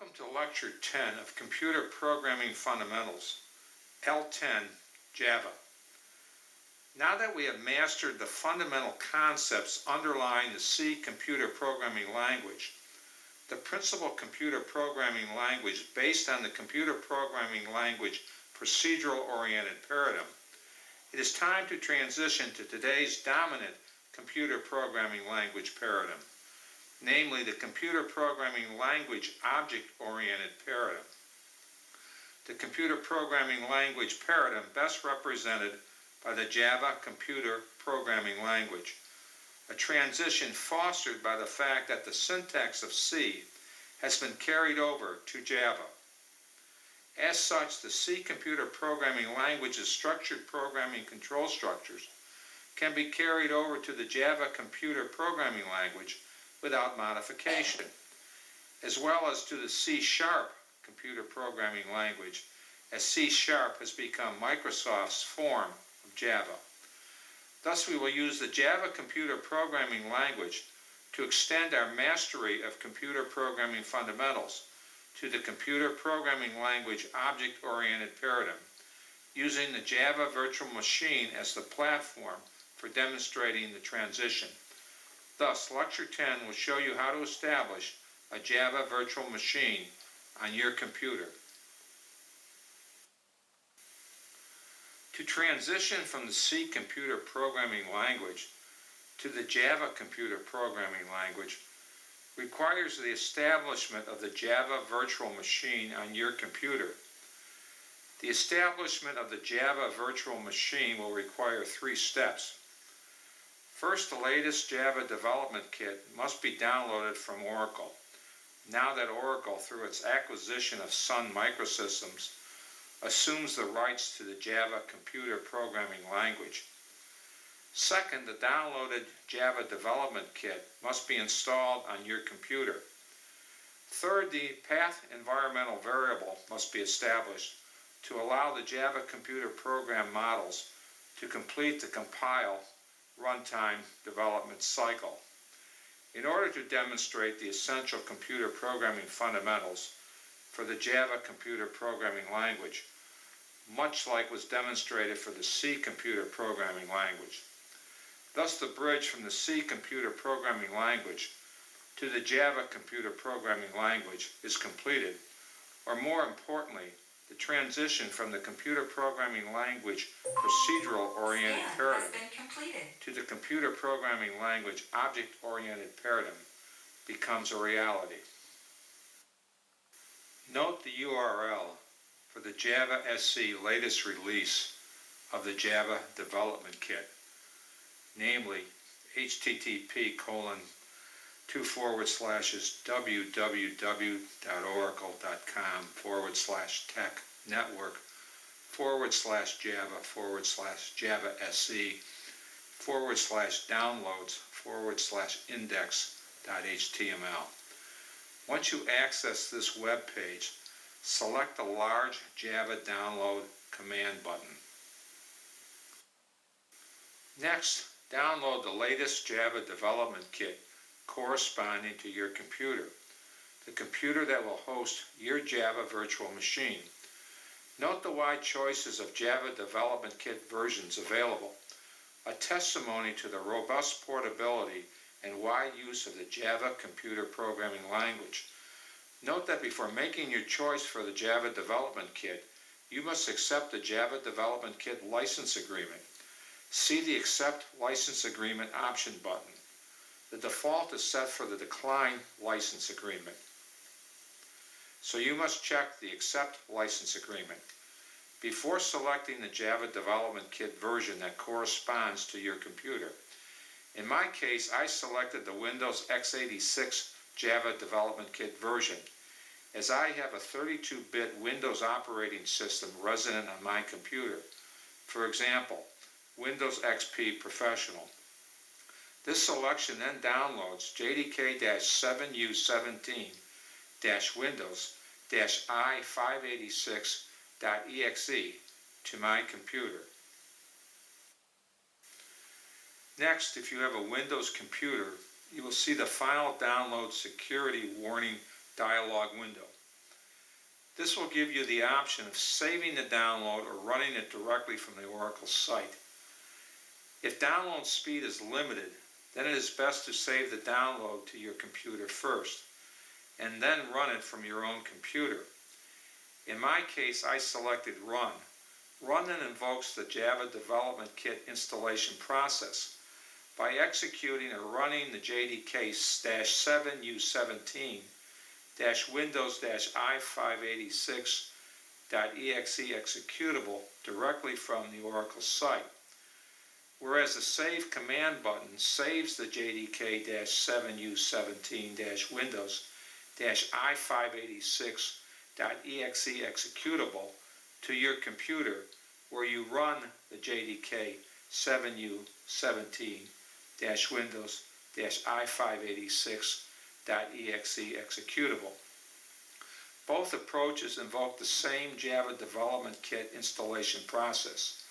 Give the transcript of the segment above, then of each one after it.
Welcome to Lecture 10 of Computer Programming Fundamentals, L10, Java. Now that we have mastered the fundamental concepts underlying the C computer programming language, the principal computer programming language based on the computer programming language procedural-oriented paradigm, it is time to transition to today's dominant computer programming language paradigm, namely the computer programming language object-oriented paradigm. The computer programming language paradigm best represented by the Java computer programming language, a transition fostered by the fact that the syntax of C has been carried over to Java. As such, the C computer programming language's structured programming control structures can be carried over to the Java computer programming language without modification, as well as to the C# computer programming language, as C# has become Microsoft's form of Java. Thus, we will use the Java computer programming language to extend our mastery of computer programming fundamentals to the computer programming language object-oriented paradigm, using the Java virtual machine as the platform for demonstrating the transition. Thus, Lecture 10 will show you how to establish a Java virtual machine on your computer. To transition from the C computer programming language to the Java computer programming language requires the establishment of the Java virtual machine on your computer. The establishment of the Java virtual machine will require 3 steps. First, the latest Java development kit must be downloaded from Oracle, now that Oracle, through its acquisition of Sun Microsystems, assumes the rights to the Java computer programming language. Second, the downloaded Java development kit must be installed on your computer. Third, the path environmental variable must be established to allow the Java computer program models to complete the compile runtime development cycle. In order to demonstrate the essential computer programming fundamentals for the Java computer programming language, much like was demonstrated for the C computer programming language. Thus, the bridge from the C computer programming language to the Java computer programming language is completed, or more importantly, the transition from the computer programming language procedural-oriented paradigm to the computer programming language object-oriented paradigm becomes a reality. Note the URL for the Java SC latest release of the Java development kit, namely http://www.oracle.com/network/java/downloads/index.html. Once you access this web page, select the large Java download command button. Next, download the latest Java development kit corresponding to your computer, the computer that will host your Java virtual machine. Note the wide choices of Java development kit versions available, a testimony to the robust portability and wide use of the Java computer programming language. Note that before making your choice for the Java development kit, you must accept the Java development kit license agreement. See the Accept License Agreement option button. The default is set for the Decline License Agreement, so you must check the Accept License Agreement before selecting the Java development kit version that corresponds to your computer. In my case, I selected the Windows x86 Java development kit version, as I have a 32-bit Windows operating system resident on my computer. For example, Windows XP Professional. This selection then downloads JDK-7U17-Windows-i586.exe to my computer. Next, if you have a Windows computer, you will see the Final Download Security Warning dialog window. This will give you the option of saving the download or running it directly from the Oracle site. If download speed is limited, then it is best to save the download to your computer first, and then run it from your own computer. In my case, I selected Run. Run then invokes the Java Development Kit installation process. By executing or running the JDK-7U17-Windows-i586.exe executable directly from the Oracle site, whereas the Save command button saves the JDK-7U17-Windows-i586.exe executable to your computer, where you run the JDK-7U17-Windows-i586.exe executable. Both approaches invoke the same Java Development Kit installation process.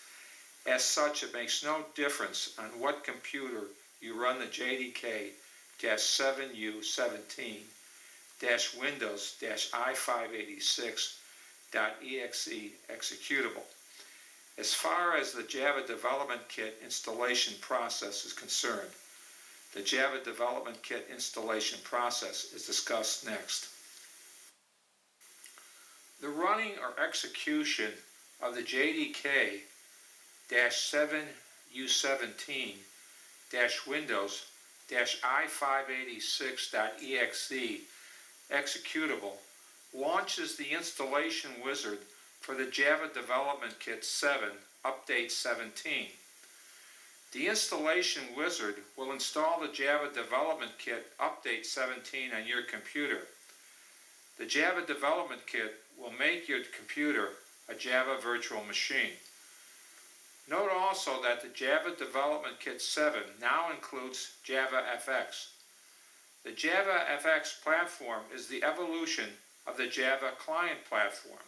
As such, it makes no difference on what computer you run the JDK-7U17-Windows-i586.exe executable. As far as the Java Development Kit installation process is concerned, the Java Development Kit installation process is discussed next. The running or execution of the JDK-7U17-Windows-i586.exe executable launches the installation wizard for the Java Development Kit 7 Update 17. The installation wizard will install the Java Development Kit Update 17 on your computer. The Java Development Kit will make your computer a Java virtual machine. Note also that the Java Development Kit 7 now includes JavaFX. The JavaFX platform is the evolution of the Java client platform.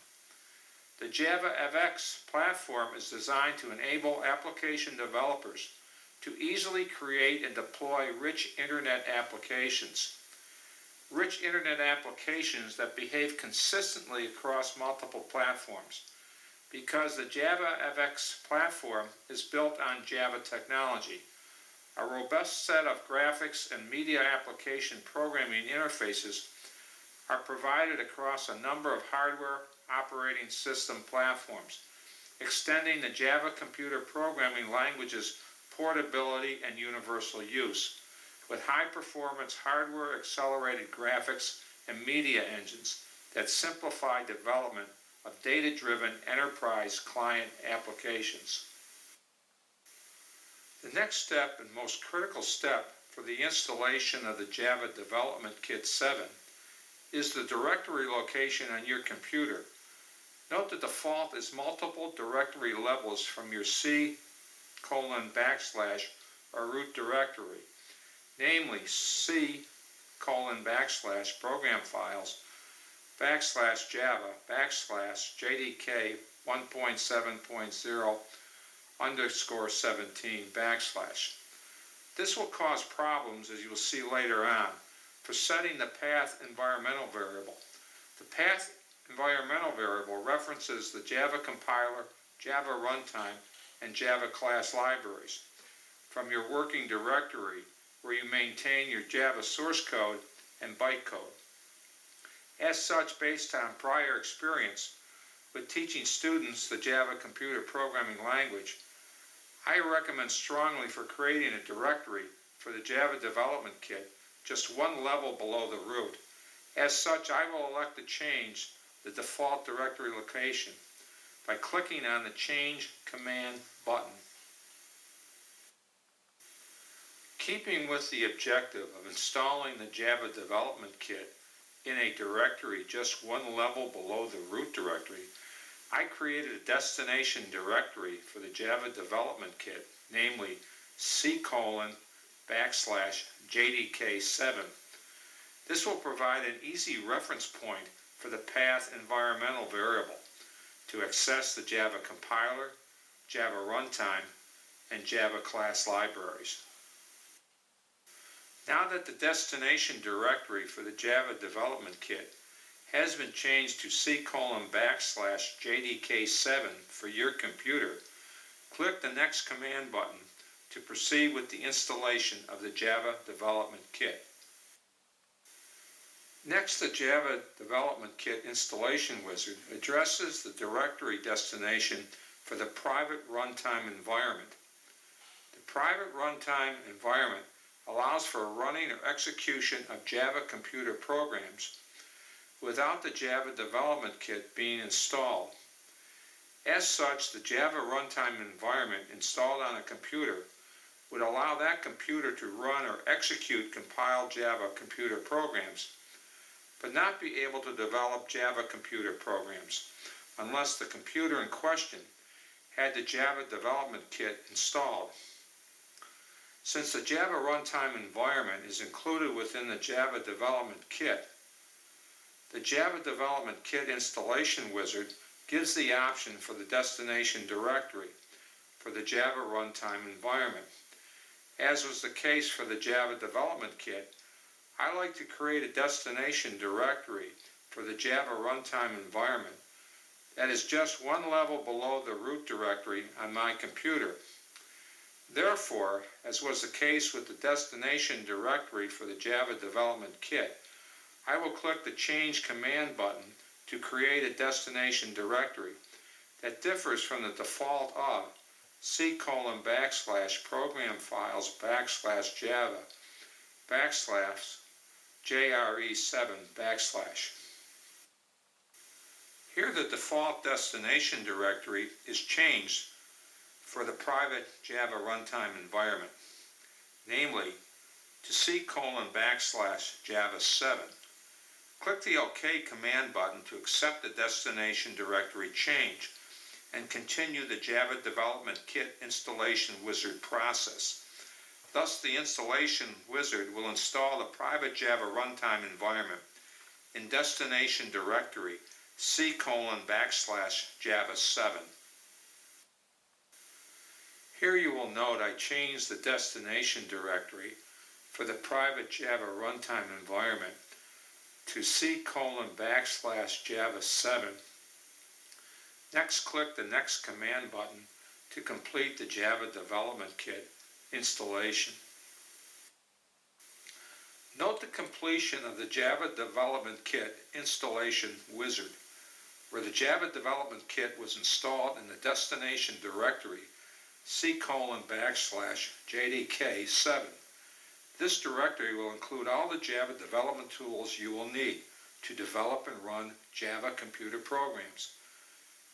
The JavaFX platform is designed to enable application developers to easily create and deploy rich Internet applications. Rich Internet applications that behave consistently across multiple platforms, because the JavaFX platform is built on Java technology. A robust set of graphics and media application programming interfaces are provided across a number of hardware operating system platforms, extending the Java computer programming language's portability and universal use, with high-performance hardware-accelerated graphics and media engines that simplify development of data-driven enterprise client applications. The next step and most critical step for the installation of the Java Development Kit 7 is the directory location on your computer. Note the default is multiple directory levels from your C:\/ or root directory, namely C:\/ program files /Java /JDK 1.7.0_17 \. This will cause problems, as you will see later on, for setting the path environmental variable. The path environmental variable references the Java compiler, Java runtime, and Java class libraries from your working directory, where you maintain your Java source code and bytecode. As such, based on prior experience with teaching students the Java computer programming language, I recommend strongly for creating a directory for the Java Development Kit just one level below the root. As such, I will elect to change the default directory location by clicking on the Change Command button. Keeping with the objective of installing the Java Development Kit in a directory just one level below the root directory, I created a destination directory for the Java Development Kit, namely C:\/JDK7. This will provide an easy reference point for the path environmental variable to access the Java compiler, Java runtime, and Java class libraries. Now that the destination directory for the Java Development Kit has been changed to C:\JDK7 for your computer, click the Next Command button to proceed with the installation of the Java Development Kit. Next, the Java Development Kit installation wizard addresses the directory destination for the private runtime environment. The private runtime environment allows for running or execution of Java computer programs without the Java Development Kit being installed. As such, the Java runtime environment installed on a computer would allow that computer to run or execute compiled Java computer programs, but not be able to develop Java computer programs unless the computer in question had the Java Development Kit installed. Since the Java runtime environment is included within the Java Development Kit, the Java Development Kit installation wizard gives the option for the destination directory for the Java runtime environment. As was the case for the Java Development Kit, I like to create a destination directory for the Java runtime environment that is just one level below the root directory on my computer. Therefore, as was the case with the destination directory for the Java Development Kit, I will click the Change Command button to create a destination directory that differs from the default of C:\program files \java /JRE7 \. Here the default destination directory is changed for the private Java runtime environment, namely to C:\Java7. Click the OK command button to accept the destination directory change and continue the Java Development Kit installation wizard process. Thus, the installation wizard will install the private Java runtime environment in destination directory C:\Java7. Here you will note I changed the destination directory for the private Java runtime environment to C:\Java7. Next, click the Next Command button to complete the Java Development Kit installation. Note the completion of the Java Development Kit installation wizard, where the Java Development Kit was installed in the destination directory C:\JDK7. This directory will include all the Java development tools you will need to develop and run Java computer programs.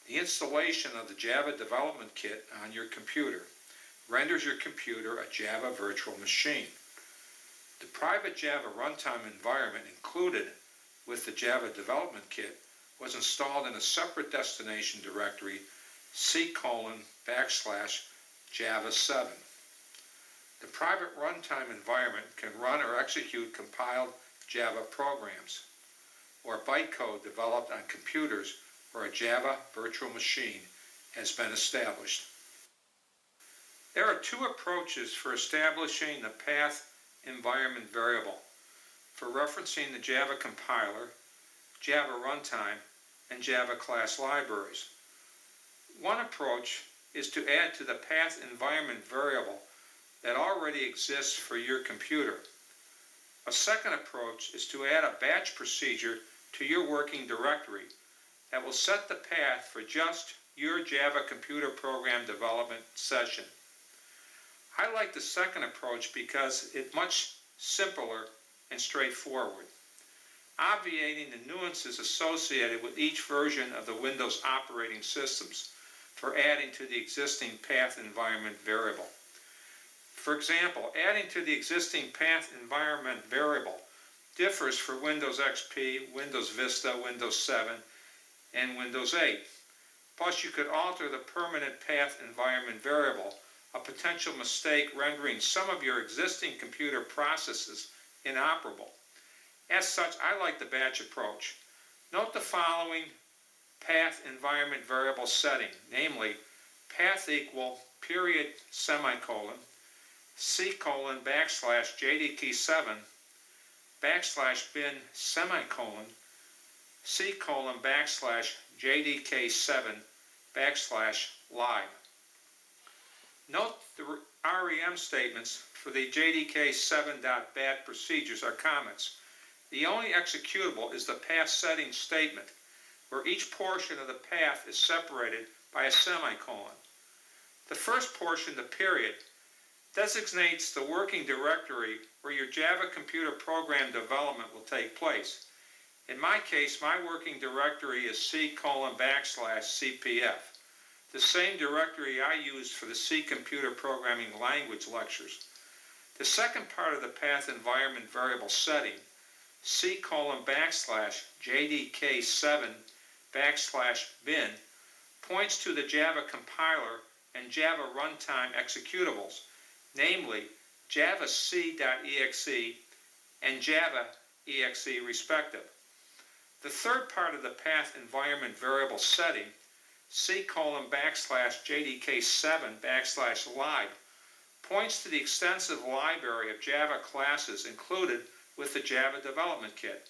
The installation of the Java Development Kit on your computer renders your computer a Java virtual machine. The private Java runtime environment included with the Java Development Kit was installed in a separate destination directory C:\Java7. The private runtime environment can run or execute compiled Java programs or bytecode developed on computers where a Java virtual machine has been established. There are two approaches for establishing the path environment variable for referencing the Java compiler, Java runtime, and Java class libraries. One approach is to add to the path environment variable that already exists for your computer. A second approach is to add a batch procedure to your working directory that will set the path for just your Java computer program development session. I like the second approach because it's much simpler and straightforward, obviating the nuances associated with each version of the Windows operating systems for adding to the existing path environment variable. For example, adding to the existing path environment variable differs for Windows XP, Windows Vista, Windows 7, and Windows 8. Plus, you could alter the permanent path environment variable, a potential mistake rendering some of your existing computer processes inoperable. As such, I like the batch approach. Note the following path environment variable setting, namely path equal period semicolon C:\JDK7 \bin semicolon C:/JDK7/live. Note the REM statements for the JDK7.bat procedures are comments. The only executable is the path setting statement, where each portion of the path is separated by a semicolon. The first portion, the period, designates the working directory where your Java computer program development will take place. In my case, my working directory is C:/CPF, the same directory I used for the C computer programming language lectures. The second part of the path environment variable setting, C:/JDK7/bin, points to the Java compiler and Java runtime executables, namely javac.exe and java.exe respective. The third part of the path environment variable setting, C:/JDK7/live, points to the extensive library of Java classes included with the Java Development Kit.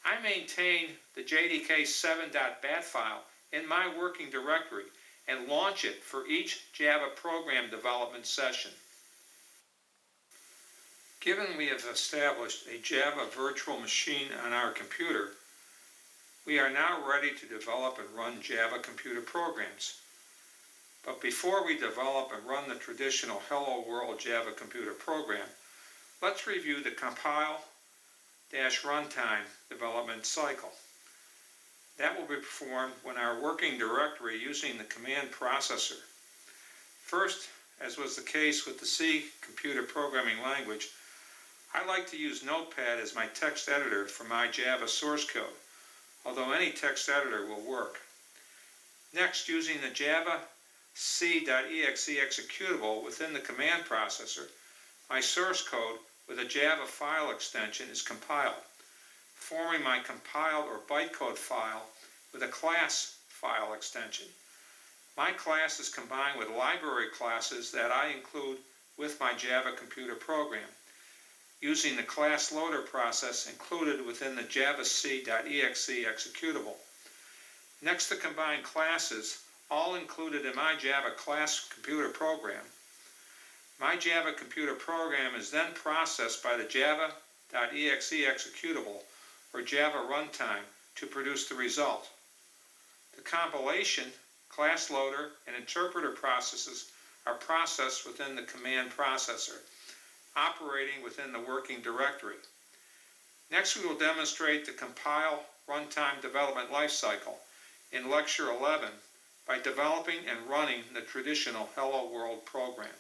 I maintain the JDK7.bat file in my working directory and launch it for each Java program development session. Given we have established a Java virtual machine on our computer, we are now ready to develop and run Java computer programs. But before we develop and run the traditional Hello World Java computer program, let's review the compile-runtime development cycle. That will be performed when our working directory using the command processor. First, as was the case with the C computer programming language, I like to use Notepad as my text editor for my Java source code, although any text editor will work. Next, using the javac.exe executable within the command processor, my source code with a Java file extension is compiled, forming my compiled or bytecode file with a class file extension. My class is combined with library classes that I include with my Java computer program, using the class loader process included within the javac.exe executable. Next, the combined classes, all included in my Java class computer program. My Java computer program is then processed by the java.exe executable or Java runtime to produce the result. The compilation, class loader, and interpreter processes are processed within the command processor, operating within the working directory. Next, we will demonstrate the compile runtime development lifecycle in Lecture 11 by developing and running the traditional Hello World program.